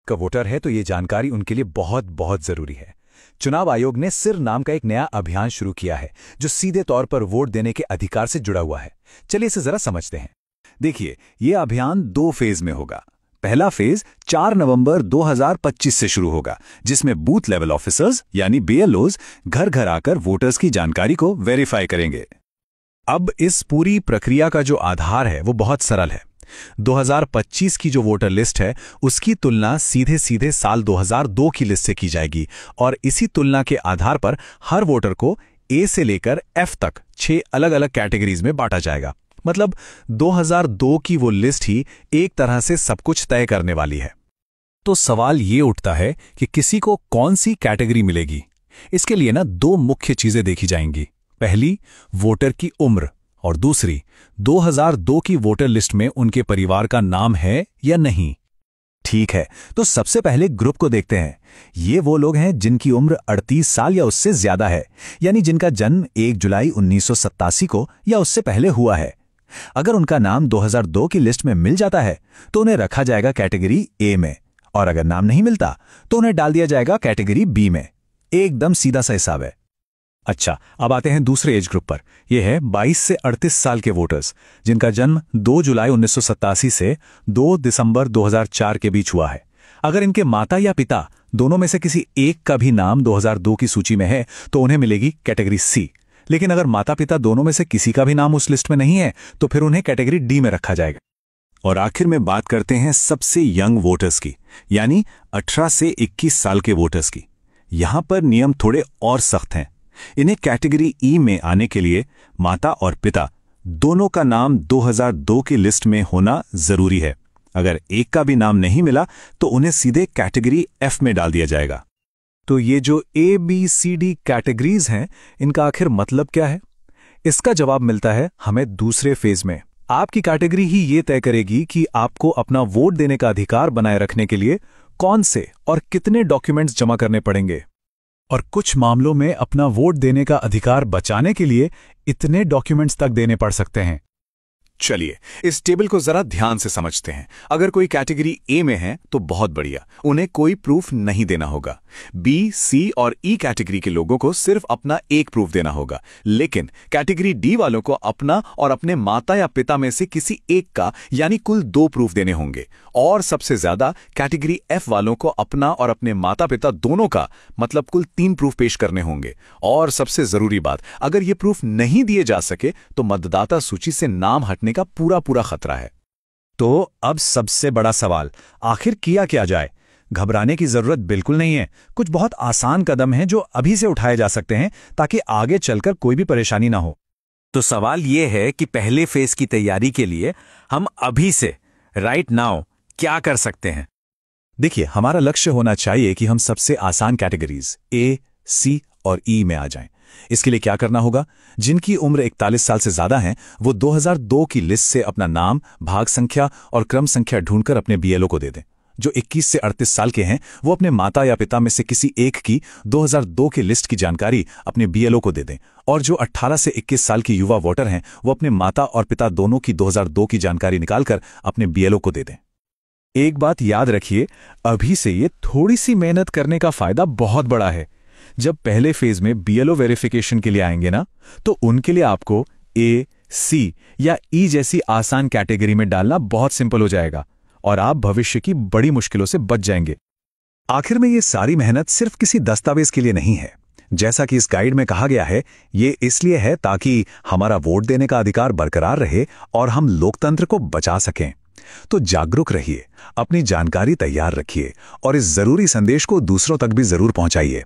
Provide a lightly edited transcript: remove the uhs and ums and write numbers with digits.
का वोटर है तो ये जानकारी उनके लिए बहुत बहुत जरूरी है। चुनाव आयोग ने सिर नाम का एक नया अभियान शुरू किया है जो सीधे तौर पर वोट देने के अधिकार से जुड़ा हुआ है। चलिए इसे जरा समझते हैं। देखिए, यह अभियान 2 फेज में होगा। पहला फेज 4 नवंबर 2025 से शुरू होगा, जिसमें बूथ लेवल ऑफिसर्स यानी बीएलओज घर घर आकर वोटर्स की जानकारी को वेरीफाई करेंगे। अब इस पूरी प्रक्रिया का जो आधार है वो बहुत सरल है। 2025 की जो वोटर लिस्ट है उसकी तुलना सीधे सीधे साल 2002 की लिस्ट से की जाएगी और इसी तुलना के आधार पर हर वोटर को ए से लेकर एफ तक 6 अलग अलग कैटेगरीज में बांटा जाएगा। मतलब 2002 की वो लिस्ट ही एक तरह से सब कुछ तय करने वाली है। तो सवाल ये उठता है कि किसी को कौन सी कैटेगरी मिलेगी। इसके लिए 2 मुख्य चीजें देखी जाएंगी। पहली, वोटर की उम्र, और दूसरी, 2002 की वोटर लिस्ट में उनके परिवार का नाम है या नहीं। ठीक है, तो सबसे पहले ग्रुप को देखते हैं। ये वो लोग हैं जिनकी उम्र 38 साल या उससे ज्यादा है, यानी जिनका जन्म 1 जुलाई 1987 को या उससे पहले हुआ है। अगर उनका नाम 2002 की लिस्ट में मिल जाता है तो उन्हें रखा जाएगा कैटेगरी ए में, और अगर नाम नहीं मिलता तो उन्हें डाल दिया जाएगा कैटेगरी बी में। एकदम सीधा सा हिसाब है। अच्छा, अब आते हैं दूसरे एज ग्रुप पर। यह है 22 से 38 साल के वोटर्स, जिनका जन्म 2 जुलाई 1987 से 2 दिसंबर 2004 के बीच हुआ है। अगर इनके माता या पिता दोनों में से किसी एक का भी नाम 2002 की सूची में है तो उन्हें मिलेगी कैटेगरी सी। लेकिन अगर माता पिता दोनों में से किसी का भी नाम उस लिस्ट में नहीं है तो फिर उन्हें कैटेगरी डी में रखा जाएगा। और आखिर में बात करते हैं सबसे यंग वोटर्स की, यानी 18 से 21 साल के वोटर्स की। यहां पर नियम थोड़े और सख्त हैं। इन्हें कैटेगरी ई में आने के लिए माता और पिता दोनों का नाम 2002 की लिस्ट में होना जरूरी है। अगर एक का भी नाम नहीं मिला तो उन्हें सीधे कैटेगरी एफ में डाल दिया जाएगा। तो ये जो A B C D categories हैं, इनका आखिर मतलब क्या है? इसका जवाब मिलता है हमें दूसरे फेज में। आपकी कैटेगरी ही ये तय करेगी कि आपको अपना वोट देने का अधिकार बनाए रखने के लिए कौन से और कितने डॉक्यूमेंट्स जमा करने पड़ेंगे, और कुछ मामलों में अपना वोट देने का अधिकार बचाने के लिए इतने डॉक्यूमेंट्स तक देने पड़ सकते हैं। चलिए इस टेबल को जरा ध्यान से समझते हैं। अगर कोई कैटेगरी ए में है तो बहुत बढ़िया, उन्हें कोई प्रूफ नहीं देना होगा। बी, सी और ई कैटेगरी के लोगों को सिर्फ अपना एक प्रूफ देना होगा। लेकिन कैटेगरी डी वालों को अपना और अपने माता या पिता में से किसी एक का यानी कुल 2 प्रूफ देने होंगे। और सबसे ज्यादा कैटेगरी एफ वालों को अपना और अपने माता पिता दोनों का मतलब कुल 3 प्रूफ पेश करने होंगे। और सबसे जरूरी बात, अगर ये प्रूफ नहीं दिए जा सके तो मतदाता सूची से नाम हटने का पूरा खतरा है। तो अब सबसे बड़ा सवाल, आखिर किया क्या जाए? घबराने की जरूरत बिल्कुल नहीं है। कुछ बहुत आसान कदम हैं जो अभी से उठाए जा सकते हैं ताकि आगे चलकर कोई भी परेशानी ना हो। तो सवाल यह है कि पहले फेज की तैयारी के लिए हम अभी से राइट नाउ क्या कर सकते हैं? देखिए, हमारा लक्ष्य होना चाहिए कि हम सबसे आसान कैटेगरीज ए, सी और ई में आ जाएं। इसके लिए क्या करना होगा? जिनकी उम्र 41 साल से ज्यादा है वो 2002 की लिस्ट से अपना नाम, भाग संख्या और क्रम संख्या ढूंढकर अपने बीएलओ को दे दें। जो 21 से 38 साल के हैं वो अपने माता या पिता में से किसी एक की 2002 की लिस्ट की जानकारी अपने बीएलओ को दे दें। और जो 18 से 21 साल की युवा वोटर हैं वो अपने माता और पिता दोनों की 2002 की जानकारी निकालकर अपने बीएलओ को दे दें। एक बात याद रखिए, अभी से ये थोड़ी सी मेहनत करने का फायदा बहुत बड़ा है। जब पहले फेज में बीएलओ वेरिफिकेशन के लिए आएंगे ना, तो उनके लिए आपको ए, सी या ई जैसी आसान कैटेगरी में डालना बहुत सिंपल हो जाएगा और आप भविष्य की बड़ी मुश्किलों से बच जाएंगे। आखिर में ये सारी मेहनत सिर्फ किसी दस्तावेज के लिए नहीं है। जैसा कि इस गाइड में कहा गया है, ये इसलिए है ताकि हमारा वोट देने का अधिकार बरकरार रहे और हम लोकतंत्र को बचा सकें। तो जागरूक रहिए, अपनी जानकारी तैयार रखिए और इस जरूरी संदेश को दूसरों तक भी जरूर पहुंचाइए।